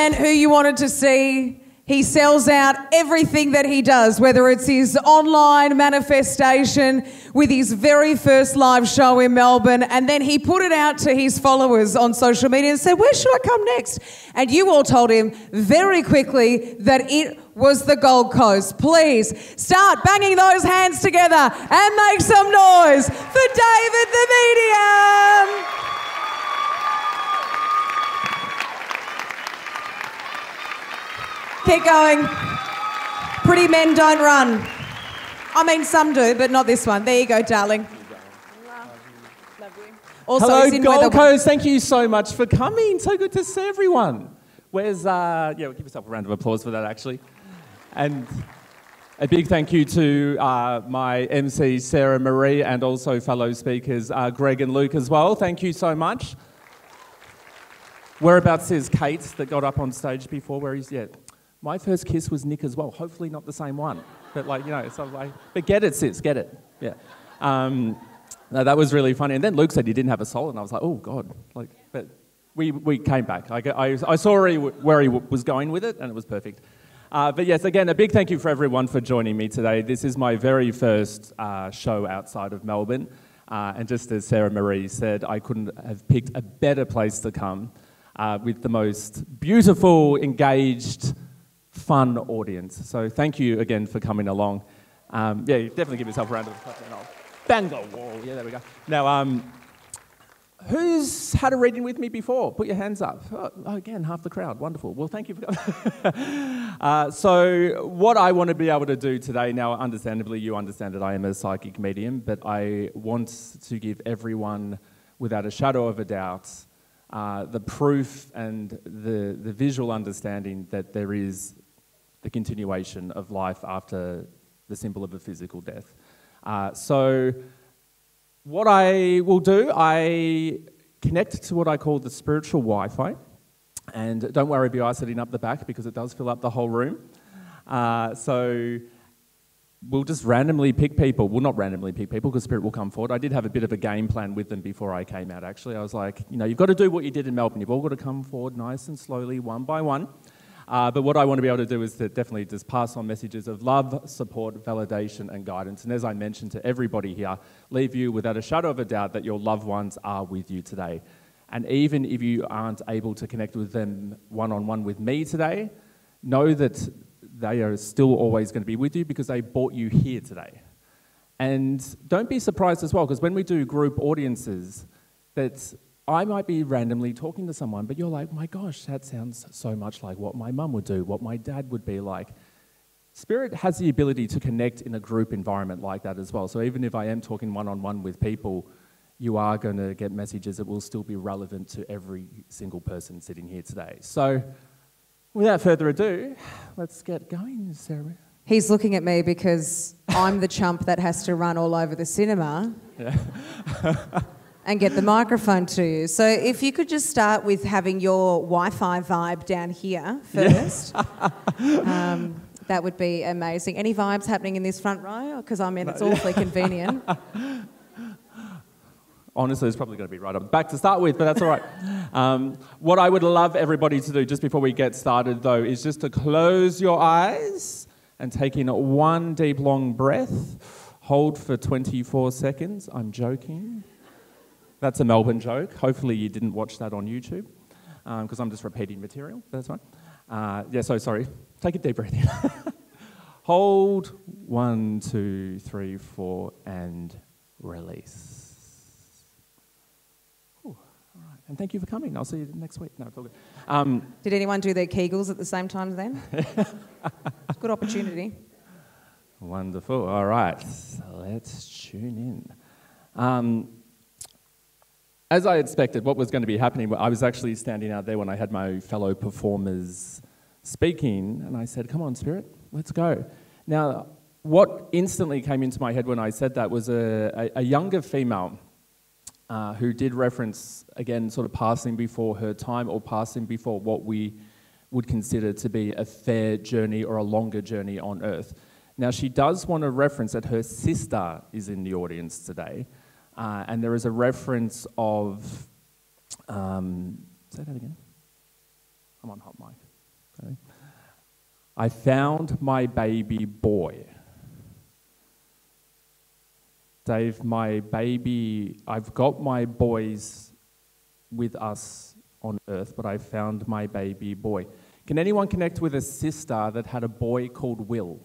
man who you wanted to see. He sells out everything that he does, whether it's his online manifestation with his very first live show in Melbourne, and then he put it out to his followers on social media and said, where should I come next? And you all told him very quickly that it was the Gold Coast. Please start banging those hands together and make some noise for David the Medium. Keep going. Pretty men don't run. I mean, some do, but not this one. There you go, darling. Love you. Also, hello, Gold Coast. Thank you so much for coming. So good to see everyone. Where's, we'll give yourself a round of applause for that, actually. And a big thank you to my MC, Sarah Maree, and also fellow speakers, Greg and Luke as well. Thank you so much. Whereabouts is Kate that got up on stage before? Where he's yet? My first kiss was Nick as well. Hopefully not the same one. But but get it, sis, get it. Yeah. No, that was really funny. And then Luke said he didn't have a soul, and I was like, oh, God. But we came back. I saw where he was going with it, and it was perfect. But yes, again, a big thank you for everyone for joining me today. This is my very first show outside of Melbourne. And just as Sarah Maree said, I couldn't have picked a better place to come with the most beautiful, engaged, fun audience. So thank you again for coming along. Definitely give yourself a round of applause. Bang the wall. Yeah, there we go. Now, who's had a reading with me before? Put your hands up. Oh, again, half the crowd. Wonderful. Well, thank you for coming. So what I want to be able to do today, now understandably you understand that I am a psychic medium, but I want to give everyone, without a shadow of a doubt, the proof and the visual understanding that there is the continuation of life after the symbol of a physical death. So what I will do, I connect to what I call the spiritual Wi-Fi. And don't worry if you are sitting up the back, because it does fill up the whole room. So we'll just randomly pick people. Well, not randomly pick people, because Spirit will come forward. I did have a bit of a game plan with them before I came out, actually. I was like, you've got to do what you did in Melbourne. You've all got to come forward nice and slowly, one by one. But what I want to be able to do is to definitely just pass on messages of love, support, validation, and guidance. And as I mentioned to everybody here, leave you without a shadow of a doubt that your loved ones are with you today. And even if you aren't able to connect with them one-on-one with me today, know that they are still always going to be with you, because they brought you here today. And don't be surprised as well, because when we do group audiences, that I might be randomly talking to someone, but you're like, my gosh, that sounds so much like what my mum would do, what my dad would be like. Spirit has the ability to connect in a group environment like that as well. So even if I am talking one-on-one with people, you are going to get messages that will still be relevant to every single person sitting here today. So without further ado, let's get going, Sarah. He's looking at me because I'm the chump that has to run all over the cinema. Yeah. And get the microphone to you. So if you could just start with having your Wi-Fi vibe down here first, that would be amazing. Any vibes happening in this front row? Because it's awfully convenient. Honestly, it's probably going to be right up back to start with, but that's all right. What I would love everybody to do just before we get started, though, is just to close your eyes and take in one deep, long breath. Hold for 24 seconds. I'm joking. That's a Melbourne joke. Hopefully you didn't watch that on YouTube, because I'm just repeating material. That's fine. So sorry. Take a deep breath in. Hold, 1, 2, 3, 4, and release. All right. And thank you for coming. I'll see you next week. No, it's all good. Did anyone do their Kegels at the same time then? Good opportunity. Wonderful. All right. Let's tune in. As I expected, what was going to be happening, I was actually standing out there when I had my fellow performers speaking, and I said, come on, Spirit, let's go. Now, what instantly came into my head when I said that was a younger female who did reference, again, sort of passing before her time, or passing before what we would consider to be a fair journey or a longer journey on Earth. Now, she does want to reference that her sister is in the audience today. And there is a reference of, say that again. I'm on hot mic. Okay. I found my baby boy. Dave, I've got my boys with us on earth, but I found my baby boy. Can anyone connect with a sister that had a boy called Will?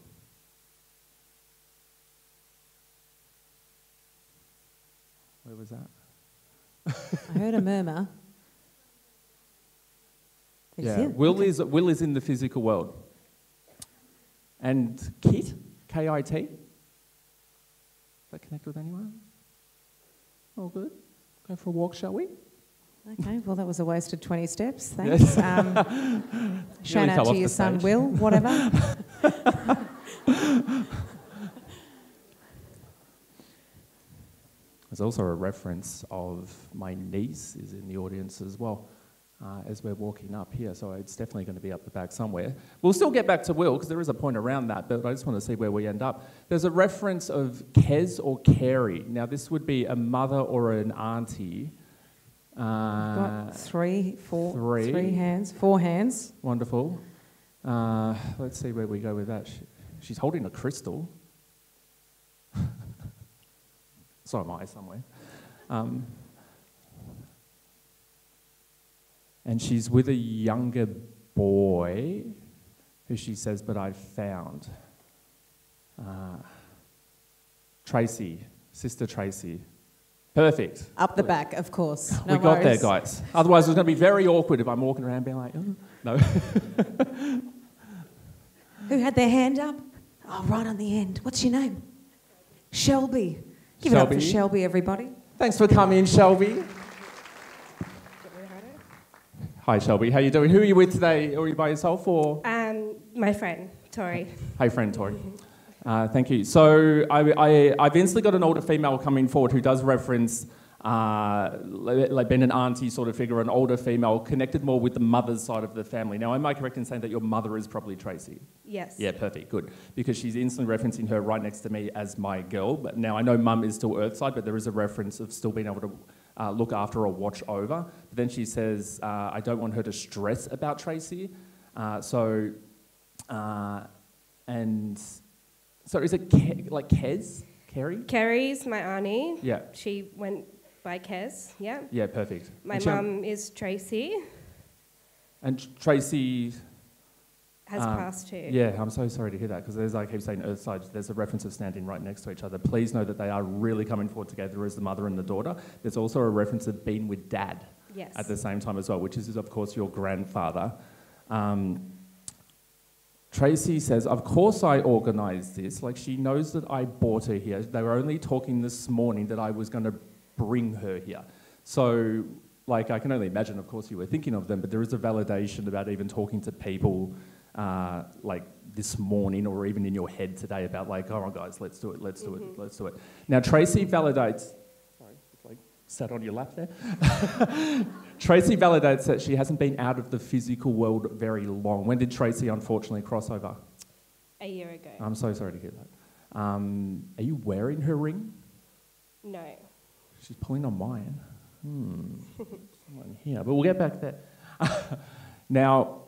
Where was that? I heard a murmur. Yeah, Will is in the physical world. And Kit, K-I-T. Does that connect with anyone? All good. Go for a walk, shall we? Okay, well, that was a wasted 20 steps. Thanks. Shout out to your son, Will, whatever. There's also a reference of my niece is in the audience as well as we're walking up here, so it's definitely going to be up the back somewhere. We'll still get back to Will because there is a point around that, but I just want to see where we end up. There's a reference of Kez or Carey. Now, this would be a mother or an auntie. Got three hands. Wonderful. Let's see where we go with that. She's holding a crystal. So am I somewhere. And she's with a younger boy who she says, but I've found. Tracy, Sister Tracy. Perfect. Up the back, of course. No we got worries. there, guys. Otherwise, it's going to be very awkward if I'm walking around being like, oh, no. Who had their hand up? Oh, right on the end. What's your name? Shelby. Give Shelby. it up for Shelby, everybody. Thanks for coming, Shelby. Hi, Shelby. How you doing? Who are you with today? Are you by yourself or? My friend, Tori. Hey, friend Tori. Thank you. So I've instantly got an older female coming forward who does reference like being an auntie sort of figure, an older female connected more with the mother's side of the family. Now, am I correct in saying that your mother is probably Tracy? Yes. Yeah, perfect, good. Because she's instantly referencing her right next to me as my girl. But now I know mum is still Earthside, but there is a reference of still being able to look after or watch over. But then she says, I don't want her to stress about Tracy. So is it like Kez? Kerry? Kerry's my auntie. Yeah. She went by Kez, yeah. Yeah, perfect. My mum is Tracy. And Tracy has passed too. Yeah, I'm so sorry to hear that, because as I keep saying Earthside, there's a reference of standing right next to each other. Please know that they are really coming forward together as the mother and the daughter. There's also a reference of being with Dad at the same time as well, which is, of course, your grandfather. Tracy says, of course I organised this. Like, she knows that I brought her here. They were only talking this morning that I was going to bring her here. So, like, I can only imagine, of course, you were thinking of them, but there is a validation about even talking to people like this morning or even in your head today about like, oh, guys, let's do it, let's do it, let's do it. Now, Tracy validates... Sorry, it's like sat on your lap there. Tracy validates that she hasn't been out of the physical world very long. When did Tracy unfortunately cross over? A year ago. I'm so sorry to hear that. Are you wearing her ring? No. She's pulling on mine. Someone here, but we'll get back there. Now,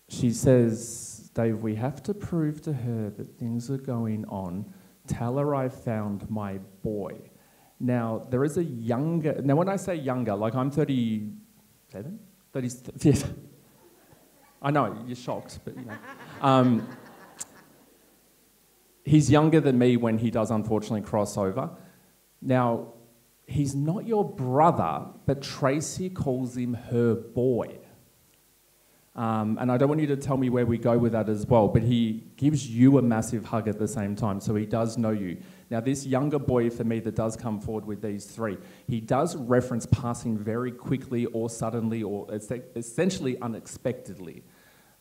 she says, Dave, we have to prove to her that things are going on. Tell her I found my boy. Now, there is a younger... Now, when I say younger, like I'm 37? 30, I know, you're shocked, but you know. He's younger than me when he does unfortunately cross over. Now, he's not your brother, but Tracy calls him her boy. And I don't want you to tell me where we go with that as well, but he gives you a massive hug at the same time, so he does know you. Now, this younger boy for me that does come forward with these three, he does reference passing very quickly or suddenly or essentially unexpectedly.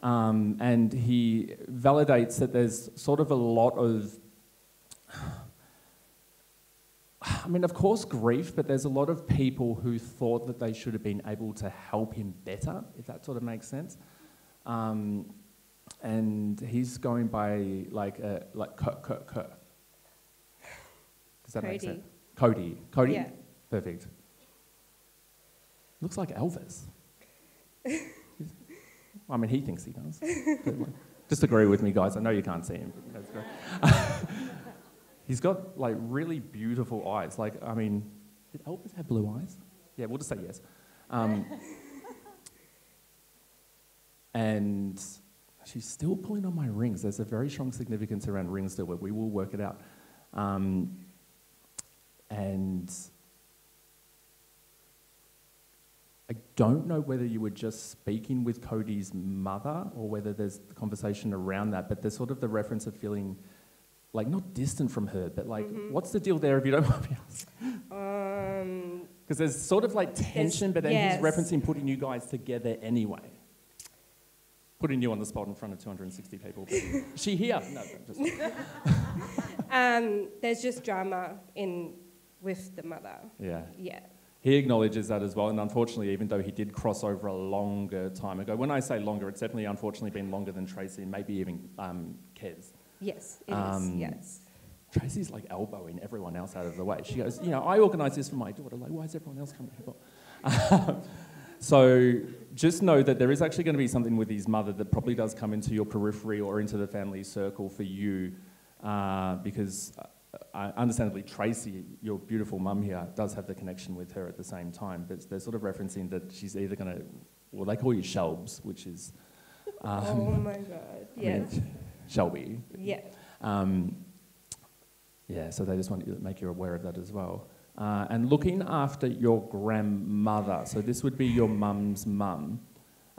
And he validates that there's sort of a lot of, I mean, of course, grief, but there's a lot of people who thought that they should have been able to help him better, if that sort of makes sense. And he's going by like Does that make sense? Cody. Cody? Yeah. Perfect. Looks like Elvis. I mean, he thinks he does. Just agree with me, guys. I know you can't see him. But that's great. He's got like really beautiful eyes. Like, I mean, did Elvis have blue eyes? Yeah, we'll just say yes. And she's still pulling on my rings. There's a very strong significance around rings still, but we will work it out. And I don't know whether you were just speaking with Cody's mother or whether there's the conversation around that, but there's sort of the reference of feeling like not distant from her, but like, what's the deal there if you don't mind me asking? Because there's sort of like tension, but then he's referencing putting you guys together anyway. Putting you on the spot in front of 260 people. But is she here? No, just... There's just drama with the mother. Yeah. Yeah. He acknowledges that as well, and unfortunately, even though he did cross over a longer time ago, when I say longer, it's definitely unfortunately been longer than Tracy, and maybe even Kez. Yes, it is, yes. Tracy's like elbowing everyone else out of the way. She goes, you know, I organised this for my daughter, like, why is everyone else coming here? So just know that there is actually going to be something with his mother that probably does come into your periphery or into the family circle for you, because understandably Tracy, your beautiful mum here, does have the connection with her at the same time, but they're sort of referencing that she's either going to, well, they call you Shelbs, which is... oh my God, yes. I mean, Shelby. Yeah. Yeah, so they just want to make you aware of that as well. And looking after your grandmother, so this would be your mum's mum,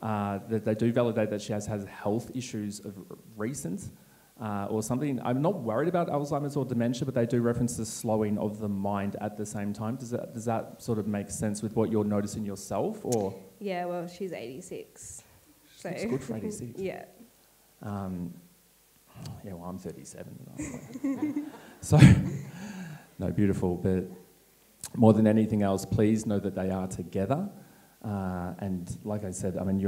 that they do validate that she has health issues of recent or something. I'm not worried about Alzheimer's or dementia, but they do reference the slowing of the mind at the same time. Does that sort of make sense with what you're noticing yourself, or? Yeah, well, she's 86. So it's good for 86. Yeah. Yeah, well, I'm 37. So, no, beautiful, but more than anything else, please know that they are together. And like I said, I mean,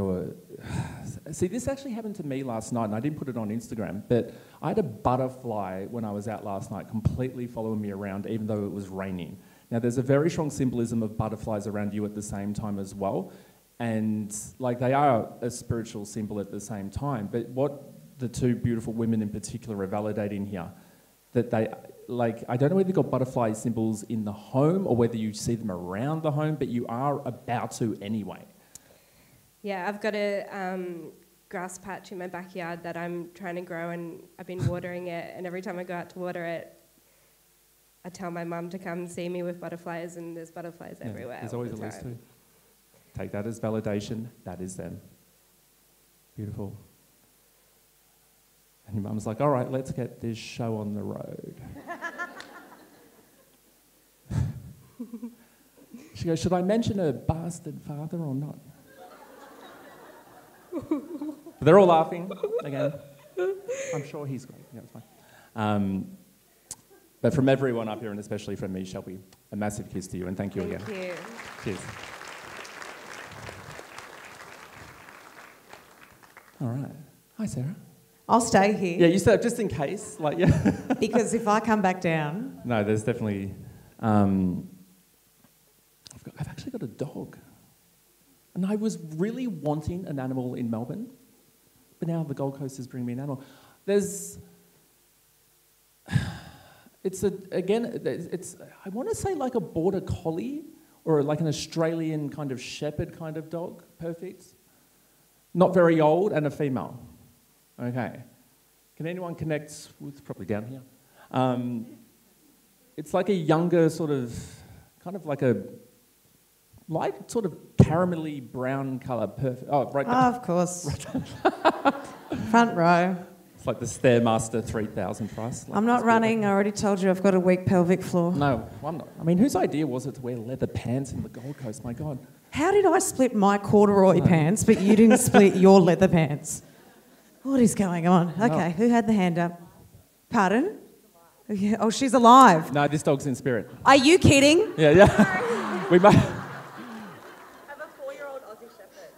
see, this actually happened to me last night, and I didn't put it on Instagram, but I had a butterfly when I was out last night completely following me around, even though it was raining. Now, there's a very strong symbolism of butterflies around you at the same time as well, and like they are a spiritual symbol at the same time, but what the two beautiful women in particular are validating here, that they, like, I don't know whether you've got butterfly symbols in the home or whether you see them around the home, but you are about to anyway. Yeah, I've got a grass patch in my backyard that I'm trying to grow, and I've been watering it, and every time I go out to water it, I tell my mum to come see me with butterflies, and there's butterflies everywhere. There's always at least two. Take that as validation, that is them. Beautiful. And your mum's like, all right, let's get this show on the road. She goes, should I mention her bastard father or not? They're all laughing again. I'm sure he's great. Yeah, it's fine. But from everyone up here, and especially from me, Shelby, a massive kiss to you, and thank you again. Thank you. Cheers. All right. Hi, Sarah. I'll stay here. Yeah, you said just in case, like, yeah. Because if I come back down... No, there's definitely... I've actually got a dog. And I was really wanting an animal in Melbourne, but now the Gold Coast is bringing me an animal. It's I want to say like a border collie or like an Australian kind of shepherd kind of dog, perfect. Not very old, and a female. Okay. Can anyone connect with, probably down here? It's like a younger sort of, kind of like a light sort of caramelly brown colour. Perfect. Oh, right. Of course. Front row. It's like the Stairmaster 3000 price. Like, I'm not running. I already told you I've got a weak pelvic floor. No, I'm not. I mean, whose idea was it to wear leather pants in the Gold Coast? My God. How did I split my corduroy pants, but you didn't split your leather pants? What is going on? Okay, who had the hand up? Pardon? Oh, she's alive. No, this dog's in spirit. Are you kidding? Yeah, yeah. We might. I have a 4-year-old Aussie Shepherd.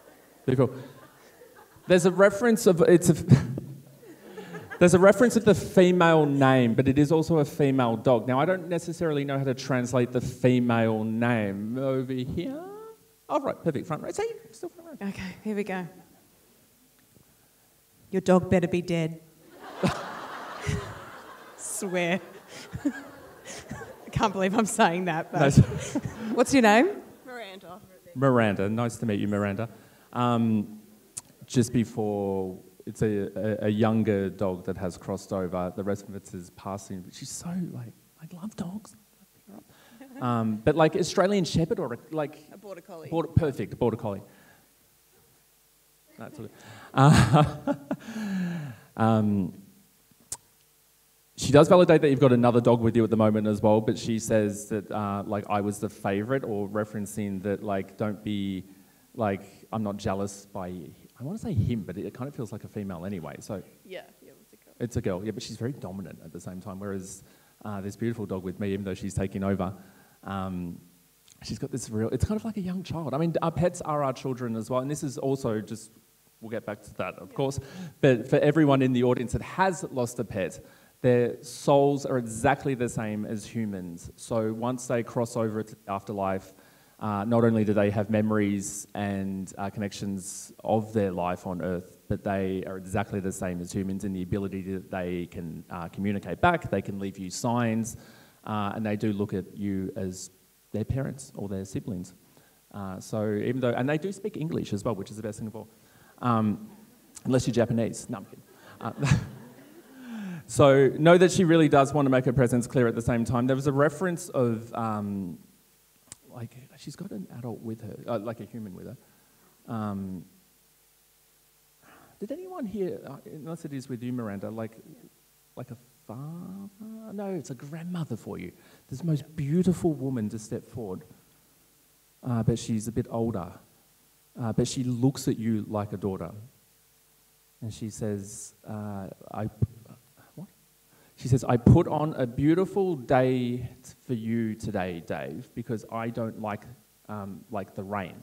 Beautiful. There's a reference of There's a reference of the female name, but it is also a female dog. Now, I don't necessarily know how to translate the female name over here. Oh, right, perfect, front row. See, still front row. Okay, here we go. Your dog better be dead. Swear. I can't believe I'm saying that. But No, what's your name? Miranda. Miranda, nice to meet you, Miranda. Just before, it's a younger dog that has crossed over. The rest of it is passing. But she's so like, I love dogs. But like Australian Shepherd or like A border collie. perfect border collie. That's she does validate that you've got another dog with you at the moment as well, but she says that like I was the favourite, or referencing that like don't be like I'm not jealous by, I want to say him, but it kind of feels like a female anyway. So Yeah, it's a girl. it's a girl, yeah, but she's very dominant at the same time. Whereas this beautiful dog with me, even though she's taking over, she's got this real, it's kind of like a young child. I mean, our pets are our children as well, and this is also just, we'll get back to that, of course, but for everyone in the audience that has lost a pet, their souls are exactly the same as humans. So once they cross over to the afterlife, not only do they have memories and connections of their life on Earth, but they are exactly the same as humans in the ability that they can communicate back, they can leave you signs, and they do look at you as their parents or their siblings. So even though, and they do speak English as well, which is the best thing of all. Unless you're Japanese. No, I'm kidding. So know that she really does want to make her presence clear at the same time. There was a reference of, like, she's got an adult with her, like a human with her. Did anyone here, unless it is with you, Miranda, like a father? No, it's a grandmother for you. This most beautiful woman to step forward. But she's a bit older. But she looks at you like a daughter. And she says, She says, I put on a beautiful day for you today, Dave, because I don't like the rain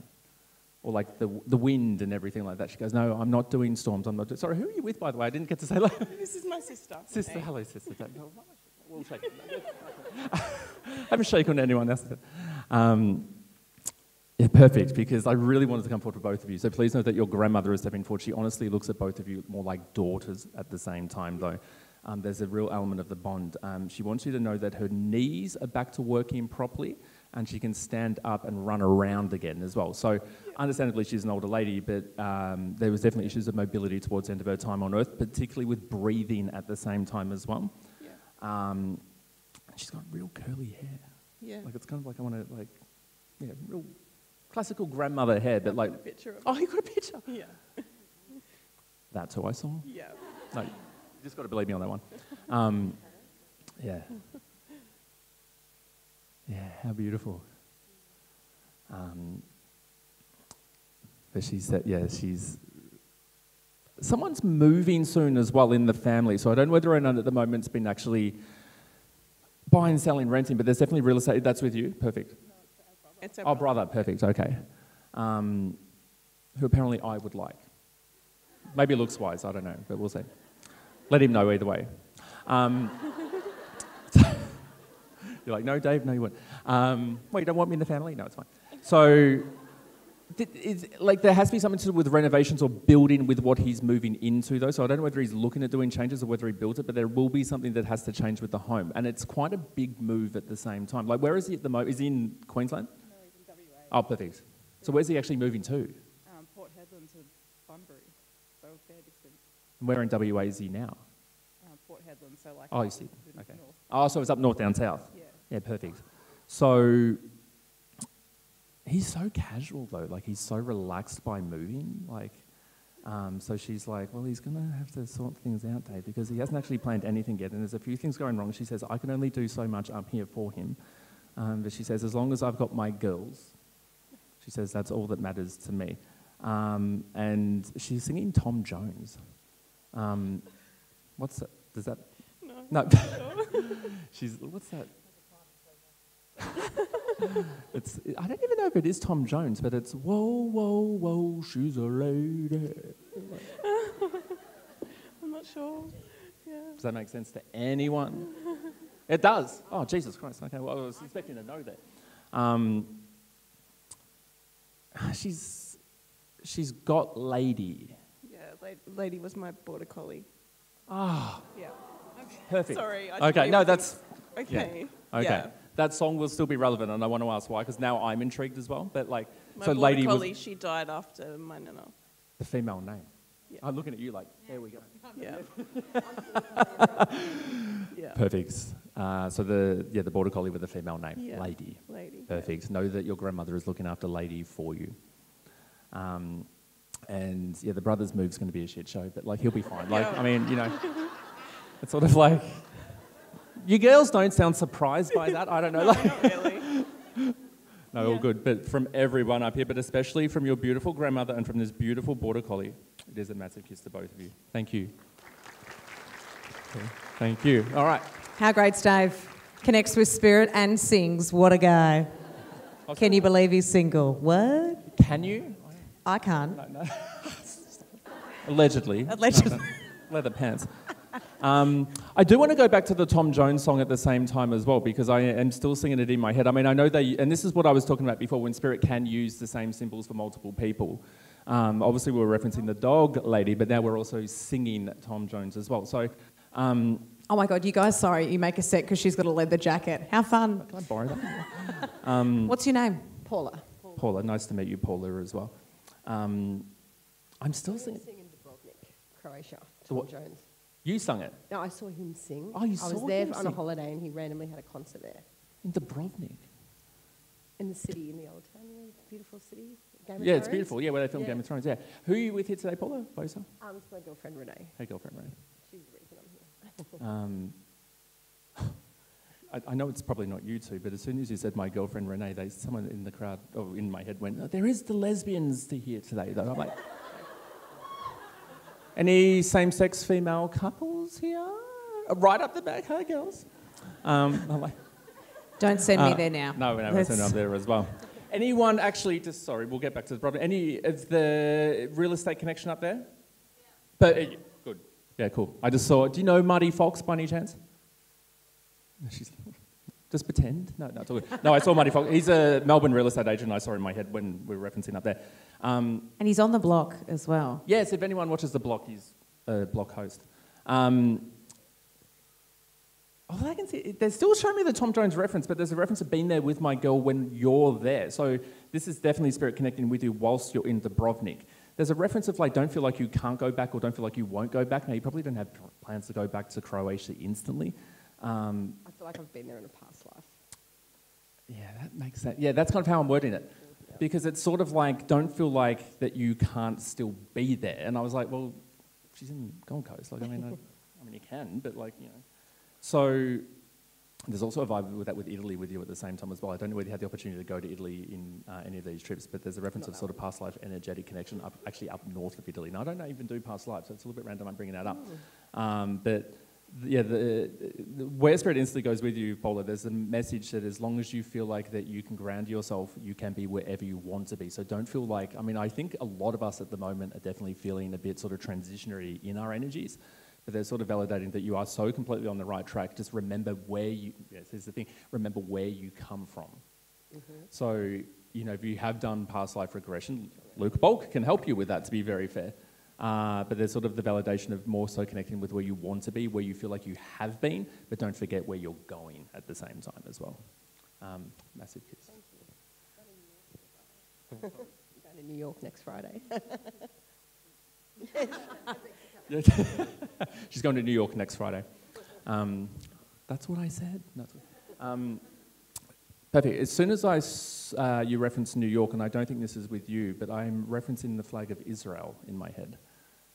or like the wind and everything like that. She goes, no, I'm not doing storms. I'm not. Sorry, who are you with, by the way? I didn't get to say. This is my sister. Sister, Hey. hello, sister. We'll shake. I haven't shaken on anyone else. Yeah, perfect, because I really wanted to come forward for both of you. So please note that your grandmother is stepping forward. She honestly looks at both of you more like daughters at the same time, though. There's a real element of the bond. She wants you to know that her knees are back to working properly, and she can stand up and run around again as well. So understandably, she's an older lady, but there was definitely issues of mobility towards the end of her time on Earth, particularly with breathing at the same time as well. Yeah. She's got real curly hair. Yeah. Like, it's kind of like, I want to, like, yeah, real classical grandmother hair, but like... A picture of Oh, you got a picture? Yeah. That's who I saw. Yeah. No, you just got to believe me on that one. Yeah. Yeah, how beautiful. But she said, yeah, she's... Someone's moving soon as well in the family, so I don't know whether or not at the moment it's been actually buying, selling, renting, but there's definitely real estate. That's with you? Perfect. It's Oh, brother, perfect, okay. Who apparently I would like. Maybe looks-wise, I don't know, but we'll see. Let him know either way. You're like, no, Dave, no, you won't. Wait, you don't want me in the family? No, it's fine. So, there has to be something to do with renovations or building with what he's moving into, though. So I don't know whether he's looking at doing changes or whether he built it, but there will be something that has to change with the home. And it's quite a big move at the same time. Like, where is he at the moment? Is he in Queensland? No, he's in WA. Oh, perfect. So where's he actually moving to? Port Hedland to Bunbury, so a fair distance. And where in WA is he now? Port Hedland, so like. Oh, you see. the Okay. north. Oh, so it's up north, down south. Yeah. Yeah, perfect. So he's so casual though, like he's so relaxed by moving. Like, so she's like, well, he's gonna have to sort things out, Dave, because he hasn't actually planned anything yet, and there's a few things going wrong. She says, I can only do so much up here for him, but she says, as long as I've got my girls, she says that's all that matters to me. And she's singing Tom Jones. What's that? Does that? No. What's that? I don't even know if it is Tom Jones, but it's whoa, whoa, whoa, she's a lady. I'm not sure. Yeah. Does that make sense to anyone? It does. Oh, Jesus Christ. Okay, well, I was expecting to know that. She's got lady. Yeah, lady was my border collie. Ah, Yeah. perfect. Sorry. Okay, no, that's... Okay. Okay. Yeah. That song will still be relevant, and I want to ask why, because now I'm intrigued as well. But like, My so border lady collie, was she died after my nana. the female name. Yeah. I'm looking at you like, there we go. Yeah. Yeah. Perfect. So the border collie with the female name, Yeah. Lady. Lady. Perfect. Know that your grandmother is looking after Lady for you. And yeah, the brother's move's going to be a shit show, but like he'll be fine. Like, I mean, you know, it's sort of like, you girls don't sound surprised by that. I don't know. Like, Not really. no, all good. But from everyone up here, but especially from your beautiful grandmother and from this beautiful border collie, it is a massive kiss to both of you. Thank you. Okay. Thank you. All right. How great's Dave? Connects with spirit and sings. What a guy. Can you believe he's single? What? Can you? I can't. No. Allegedly. Allegedly. Leather pants. I do want to go back to the Tom Jones song at the same time as well, because I am still singing it in my head. I mean, I know and this is what I was talking about before, when spirit can use the same symbols for multiple people. Obviously, we were referencing the dog lady, but now we're also singing Tom Jones as well. So, Oh my God, you guys, sorry, you make a set because she's got a leather jacket. How fun. can I borrow that? What's your name? Paula. Paula, nice to meet you, Paula, as well. I'm still singing. Sing in Dubrovnik, Croatia. So Tom what- Jones. You sung it No, I saw him sing. Oh, you I saw was there him on sing? a holiday and he randomly had a concert there. in Dubrovnik. In the city, in the old town, you know, beautiful city. Game of Yeah, it's Thrones. beautiful. Yeah, where they filmed Yeah. Game of Thrones. Yeah. Who are you with here today, Paula? By yourself? It's my girlfriend Renee. Hey, girlfriend, right? She's the reason I'm here. I know it's probably not you two, but as soon as you said my girlfriend Renee, someone in the crowd, or in my head, went, oh, there is the lesbians to here today, though. I'm like, any same-sex female couples here? Right up the back, hi, girls. I'm like, Don't send me there now. no, we're sending up there as well. Anyone actually, just sorry, we'll get back to the problem. Any of the real estate connection up there? Yeah. But, good. Yeah, cool. I just saw, do you know Marty Fox by any chance? She's just pretend. No, it's all good. No, I saw Marty Fox. He's a Melbourne real estate agent. I saw in my head when we were referencing up there. And he's on the block as well. Yes, if anyone watches the block, he's a block host. I can see they're still showing me the Tom Jones reference, but there's a reference of being there with my girl when you're there. So this is definitely spirit connecting with you whilst you're in Dubrovnik. There's a reference of like, don't feel like you can't go back or don't feel like you won't go back. Now, you probably don't have plans to go back to Croatia instantly. I feel like I've been there in a past life. Yeah, that makes sense. Yeah, that's kind of how I'm wording it. Because it's sort of like, don't feel like that you can't still be there. And I was like, well, she's in Gold Coast. Like, I mean, you can, but like, you know. So there's also a vibe with that with Italy with you at the same time as well. I don't know whether you had the opportunity to go to Italy in any of these trips, but there's a reference of sort of past life energetic connection actually up north of Italy. Now, I don't even do past life, so it's a little bit random I'm bringing that up. But yeah, where spirit instantly goes with you, Paula, there's a message that as long as you feel like that you can ground yourself, you can be wherever you want to be. So don't feel like, I mean, I think a lot of us at the moment are definitely feeling a bit sort of transitionary in our energies, but they're sort of validating that you are so completely on the right track. Just remember where you, yes, here's the thing, remember where you come from. So, you know, if you have done past life regression, Luke Bulk can help you with that, to be very fair. But there's sort of the validation of more so connecting with where you want to be, where you feel like you have been, but don't forget where you're going at the same time as well. Massive kiss. I'm going to New York next Friday. She's going to New York next Friday. That's what I said. Perfect. As soon as you reference New York, and I don't think this is with you, but I'm referencing the flag of Israel in my head.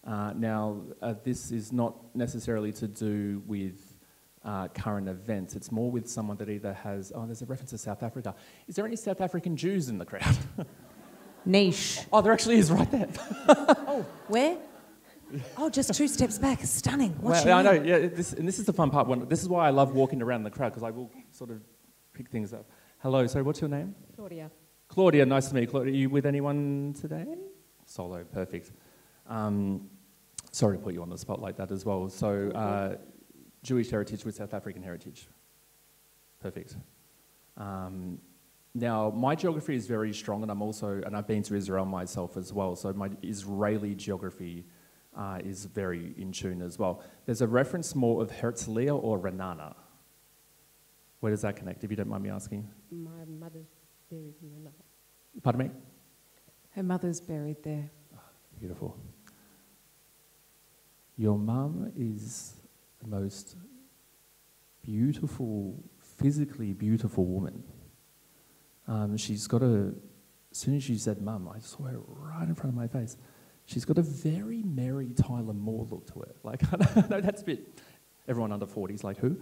Now, this is not necessarily to do with current events. It's more with someone that either has... Oh, there's a reference to South Africa. Is there any South African Jews in the crowd? Niche. Oh, there actually is right there. Oh, where? Oh, just 2 steps back. Stunning. What's your I know. name? Yeah, this is the fun part. This is why I love walking around the crowd, because I will sort of pick things up. Hello, sorry, what's your name? Claudia. Claudia, nice to meet you. Claudia, are you with anyone today? Solo, perfect. Sorry to put you on the spot like that as well. So, Jewish heritage with South African heritage. Perfect. Now, my geography is very strong, and I've been to Israel myself as well, so my Israeli geography is very in tune as well. There's a reference more of Herzliya or Renana. Where does that connect, if you don't mind me asking? My mother's buried in the night. Pardon me? Her mother's buried there. Beautiful. Your mum is the most beautiful, physically beautiful woman. She's got as soon as you said mum, I saw her right in front of my face. She's got a very Mary Tyler Moore look to her. Like, I know that's a bit, everyone under 40 is like, who?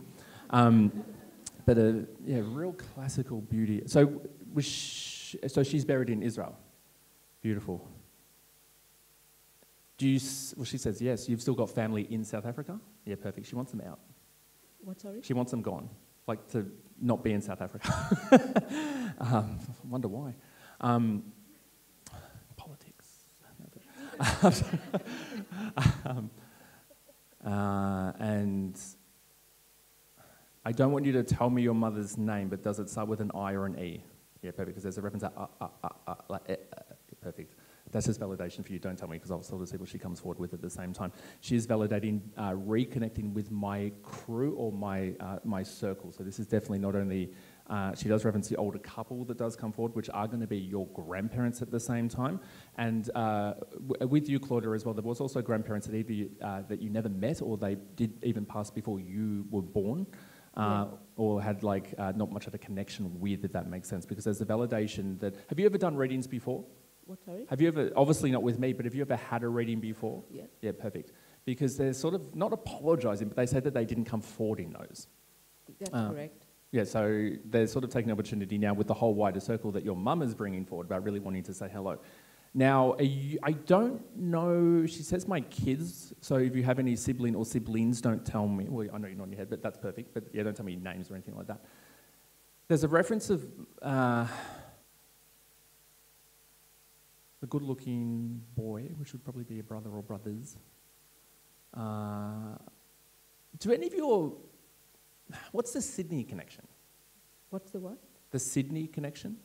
But real classical beauty. So she's buried in Israel. Beautiful. She says yes. You've still got family in South Africa? Yeah, perfect. She wants them out. What, sorry? She wants them gone, like to not be in South Africa. Wonder why. Politics. And I don't want you to tell me your mother's name, but does it start with an I or an E? Yeah, perfect, because there's a reference to perfect. That's just validation for you. Don't tell me, because I'll sort of see what she comes forward with at the same time. She is validating, reconnecting with my crew or my circle. So this is definitely not only, she does reference the older couple that does come forward, which are going to be your grandparents at the same time. And with you, Claudia, as well, there was also grandparents that either that you never met or they did even pass before you were born. Or had not much of a connection with, if that makes sense, because there's a validation that, have you ever done readings before? What, sorry? Have you ever, obviously not with me, but have you ever had a reading before? Yeah. Yeah, perfect. Because they're sort of not apologising, but they say that they didn't come forward in those. That's correct. Yeah, so they're sort of taking the opportunity now with the whole wider circle that your mum is bringing forward about really wanting to say hello. Now, I don't know, she says my kids, so if you have any sibling or siblings, don't tell me. Well, I know you're nodding your head, but that's perfect. But yeah, don't tell me names or anything like that. There's a reference of a good-looking boy, which would probably be a brother or brothers. Do any of your... What's the Sydney connection? What's the what? The Sydney connection?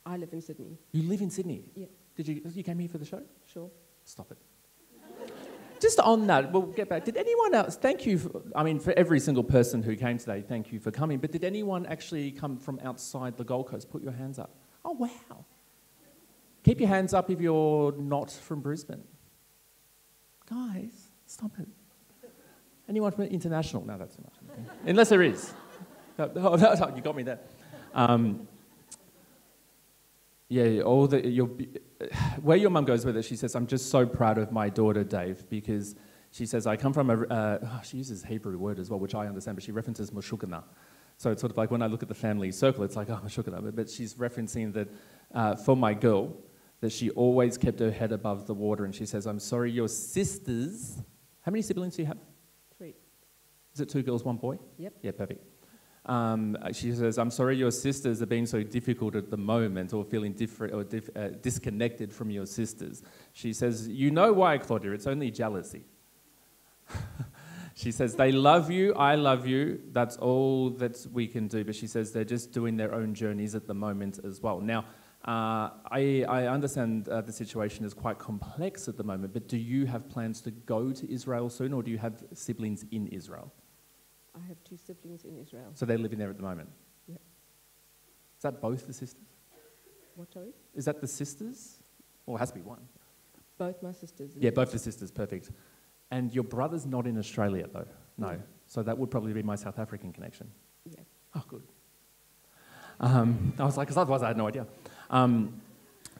I live in Sydney. You live in Sydney? Yeah. Did you came here for the show? Sure. Stop it. Just on that, we'll get back. Did anyone else, thank you, for every single person who came today, thank you for coming, but did anyone actually come from outside the Gold Coast? Put your hands up. Oh, wow. Keep your hands up if you're not from Brisbane. Guys, stop it. Anyone from international? No, that's too much. Okay. Unless there is. No, you got me there. Where your mum goes with it, she says, I'm just so proud of my daughter, Dave, because she says, I come from she uses a Hebrew word as well, which I understand, but she references Meshukana. So it's sort of like when I look at the family circle, it's like, oh, Meshukana. But she's referencing that for my girl, that she always kept her head above the water, and she says, I'm sorry, your sisters, how many siblings do you have? 3. Is it 2 girls, 1 boy? Yep. Yeah, perfect. She says, I'm sorry your sisters are being so difficult at the moment or feeling different or disconnected from your sisters. She says, you know why, Claudia, it's only jealousy. She says, they love you, I love you, that's all that we can do. But she says they're just doing their own journeys at the moment as well. Now, I understand the situation is quite complex at the moment, but do you have plans to go to Israel soon, or do you have siblings in Israel? I have 2 siblings in Israel. So they're living there at the moment? Yep. Is that both the sisters? What, sorry? Is that the sisters? Well, it has to be one. Both my sisters. Yeah, both the sisters, perfect. And your brother's not in Australia, though? No. No. So that would probably be my South African connection. Yeah. Oh, good. I was like, because otherwise I had no idea.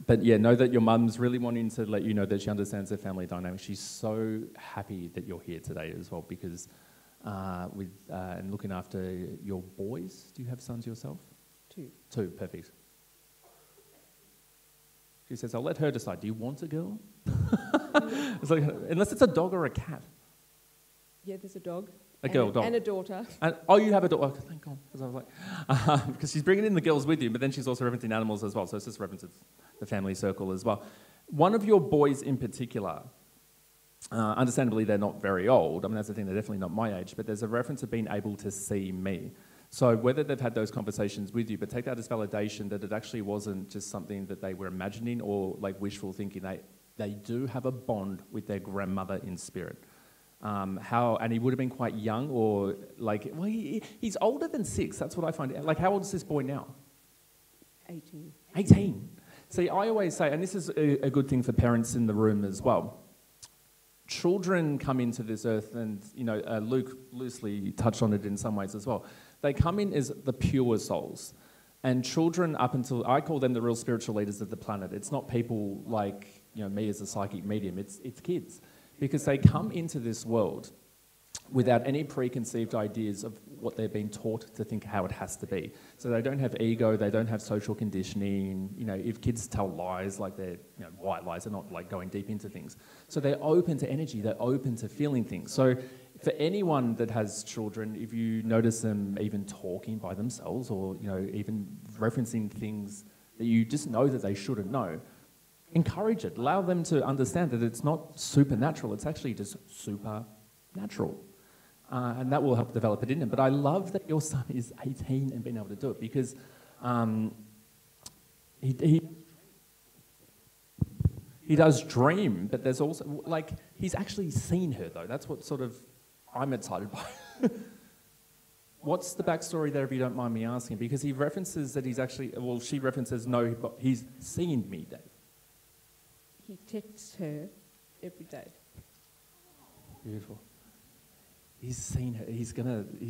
But yeah, know that your mum's really wanting to let you know that she understands the family dynamic. She's so happy that you're here today as well, because and looking after your boys. Do you have sons yourself? 2. 2, perfect. She says, I'll let her decide. Do you want a girl? It's like, unless it's a dog or a cat. Yeah, there's a dog. A girl dog. And a daughter. And, oh, you have a daughter. Oh, thank God. Because I was like, because she's bringing in the girls with you, but then she's also referencing animals as well. So it's just references the family circle as well. One of your boys in particular, understandably, they're not very old. I mean, that's the thing, they're definitely not my age, but there's a reference of being able to see me. So whether they've had those conversations with you, but take that as validation that it actually wasn't just something that they were imagining or like wishful thinking. they do have a bond with their grandmother in spirit. And he would have been quite young, or like, well, he's older than 6. That's what I find out. Like, how old is this boy now? 18. 18. See, I always say, and this is a good thing for parents in the room as well. Children come into this earth, and Luke loosely touched on it in some ways as well. They come in as the pure souls, and children, up until I call them the real spiritual leaders of the planet. It's not people like me as a psychic medium. It's kids, because they come into this world without any preconceived ideas of what they've been taught to think how it has to be. So they don't have ego, they don't have social conditioning. If kids tell lies, like they're white lies, they're not like going deep into things. So they're open to energy, they're open to feeling things. So for anyone that has children, if you notice them even talking by themselves, or even referencing things that you just know that they shouldn't know, encourage it. Allow them to understand that it's not supernatural, it's actually just supernatural. And that will help develop it in them. But I love that your son is 18 and being able to do it, because he does dream, but there's also, like, he's actually seen her, though. That's what sort of I'm excited by. What's the backstory there, if you don't mind me asking? Because he references that she references, no, but he's seen me, Dave. He texts her every day. Beautiful. He's seen her. He's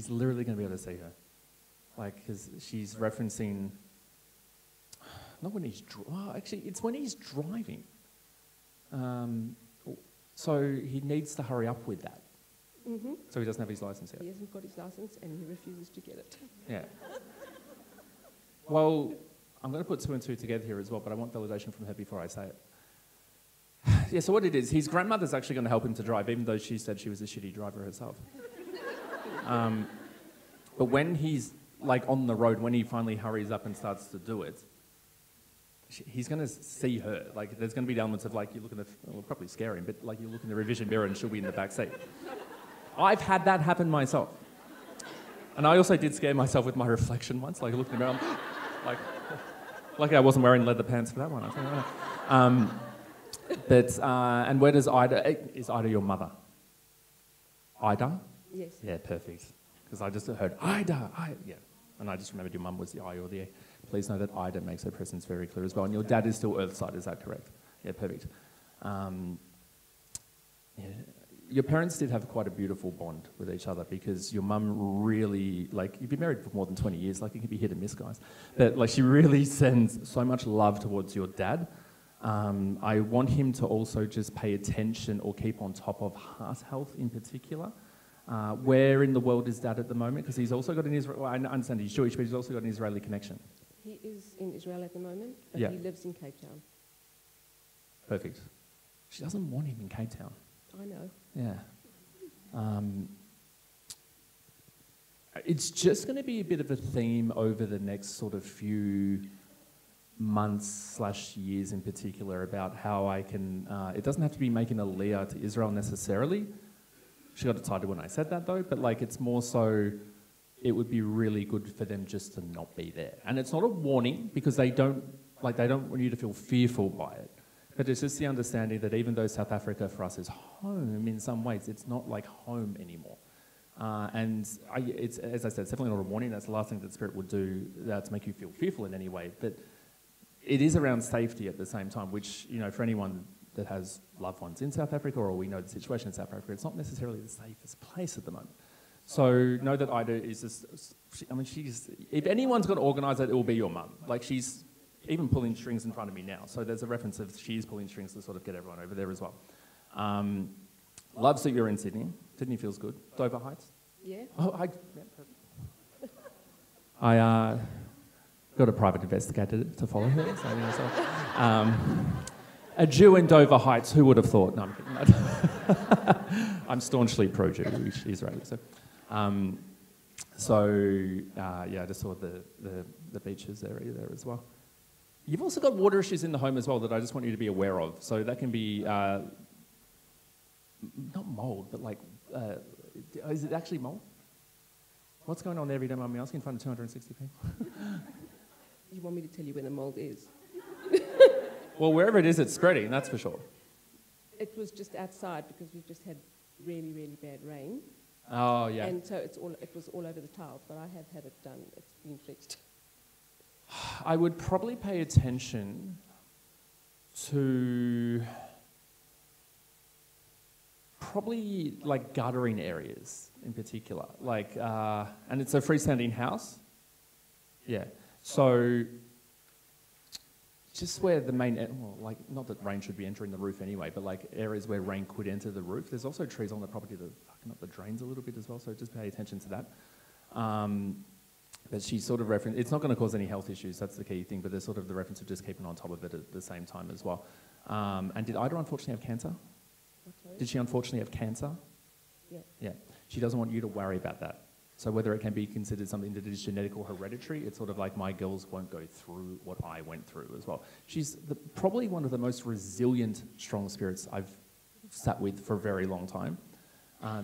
literally gonna be able to see her, like, because she's referencing. Not when he's actually, it's when he's driving. So he needs to hurry up with that. Mm-hmm. So he doesn't have his license yet. He hasn't got his license, and he refuses to get it. Yeah. Well, I'm going to put 2 and 2 together here as well, but I want validation from her before I say it. Yeah, so what it is, his grandmother's actually going to help him to drive, even though she said she was a shitty driver herself. But when he's like on the road, when he finally hurries up and starts to do it, he's going to see her. Like, there's going to be elements of, like, you look in the, well, probably scare him, but like you look in the revision mirror and she'll be in the back seat. I've had that happen myself. And I also did scare myself with my reflection once, like looking around, like, lucky I wasn't wearing leather pants for that one, I think. And where does is Ida your mother? Ida? Yes. Yeah, perfect. Because I just heard, Ida, yeah. And I just remembered your mum was the I or the A. Please know that Ida makes her presence very clear as well. And your dad is still Earthside, is that correct? Yeah, perfect. Yeah. Your parents did have quite a beautiful bond with each other, because your mum really, like, you've been married for more than 20 years, like, it can be hit and miss, guys. But, like, she really sends so much love towards your dad. I want him to also just pay attention or keep on top of heart health in particular. Where in the world is Dad at the moment? Because he's also got an Israel, well, I understand he's Jewish, but he's also got an Israeli connection. He is in Israel at the moment, but Yeah. he lives in Cape Town. Perfect. She doesn't want him in Cape Town. I know. Yeah. It's just going to be a bit of a theme over the next sort of few months/years in particular, about how I can, it doesn't have to be making a Leah to Israel necessarily. She got excited when I said that, though, but, like, it's more so it would be really good for them just to not be there. And it's not a warning, because they don't want you to feel fearful by it. But it's just the understanding that even though South Africa for us is home in some ways, it's not like home anymore. It's, as I said, it's definitely not a warning. That's the last thing that Spirit would do to make you feel fearful in any way. But it is around safety at the same time, which, for anyone that has loved ones in South Africa, or we know the situation in South Africa, it's not necessarily the safest place at the moment. So know that Ida is just, if anyone's going to organise it, it will be your mum. Like, she's even pulling strings in front of me now. So there's a reference of she's pulling strings to sort of get everyone over there as well. Loves that you're in Sydney. Sydney feels good. Dover Heights? Yeah. Oh, yeah, perfect. I got a private investigator to follow her. So, a Jew in Dover Heights, who would have thought? No, I'm kidding. I'm staunchly pro-Jewish Israeli. Yeah, I just saw the beaches area there as well. You've also got water issues in the home as well that I just want you to be aware of. So that can be, not mould, but like, is it actually mould? What's going on there, if you don't mind me asking, in front of 260 people? You want me to tell you where the mold is? Well, wherever it is, it's spreading, that's for sure. it was just outside because we've just had really, really bad rain. Oh, yeah. And so it was all over the tiles, but I have had it done. It's been fixed. I would probably pay attention to probably like guttering areas in particular. Like, and it's a freestanding house. Yeah. So just where the main, well, like, not that rain should be entering the roof anyway, but like areas where rain could enter the roof. There's also trees on the property that are fucking up the drains a little bit as well, so just pay attention to that. But she sort of referenced, it's not going to cause any health issues, that's the key thing, but there's sort of the reference of just keeping on top of it at the same time as well. And did Ida unfortunately have cancer? Did she unfortunately have cancer? Yeah. Yeah. She doesn't want you to worry about that. So whether it can be considered something that is genetic or hereditary, it's sort of like my girls won't go through what I went through as well. She's probably one of the most resilient, strong spirits I've sat with for a very long time.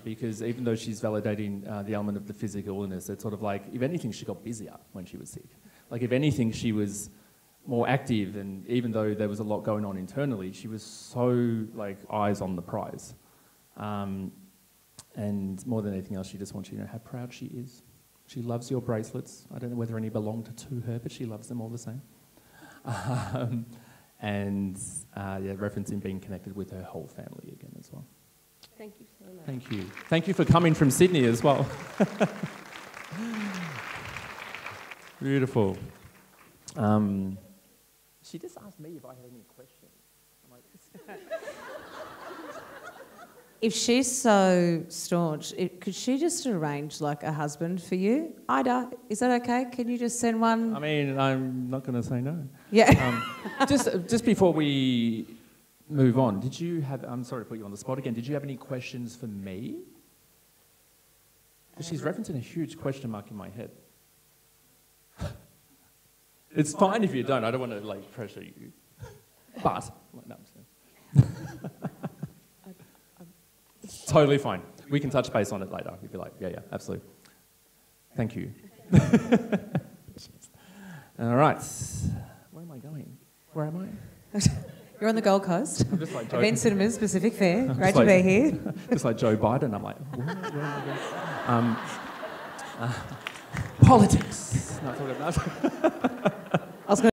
Because even though she's validating the element of the physical illness, it's sort of like, if anything, she got busier when she was sick. Like, if anything, she was more active, and even though there was a lot going on internally, she was so, like, eyes on the prize. And more than anything else, she just wants you to know how proud she is. She loves your bracelets. I don't know whether any belonged to her, but she loves them all the same. Yeah, referencing being connected with her whole family again as well. Thank you so much. Thank you. Thank you for coming from Sydney as well. Beautiful. She just asked me if I had any questions. I'm like, If she's so staunch, could she just arrange like a husband for you? Ida, is that okay? Can you just send one? I mean, I'm not going to say no. Yeah. Just before we move on, did you have, I'm sorry to put you on the spot again, did you have any questions for me? Because she's referencing a huge question mark in my head. It's fine if you don't, I don't want to like pressure you. But, no, I'm just totally fine. We can touch base on it later if you like. Yeah, absolutely. Thank you. All right. Where am I going? Where am I? You're on the Gold Coast. I'm just like Joe. Event Cinemas, Pacific Fair. Great to like, be here. Just like Joe Biden. I'm like, where am I going? Politics. No, that's what it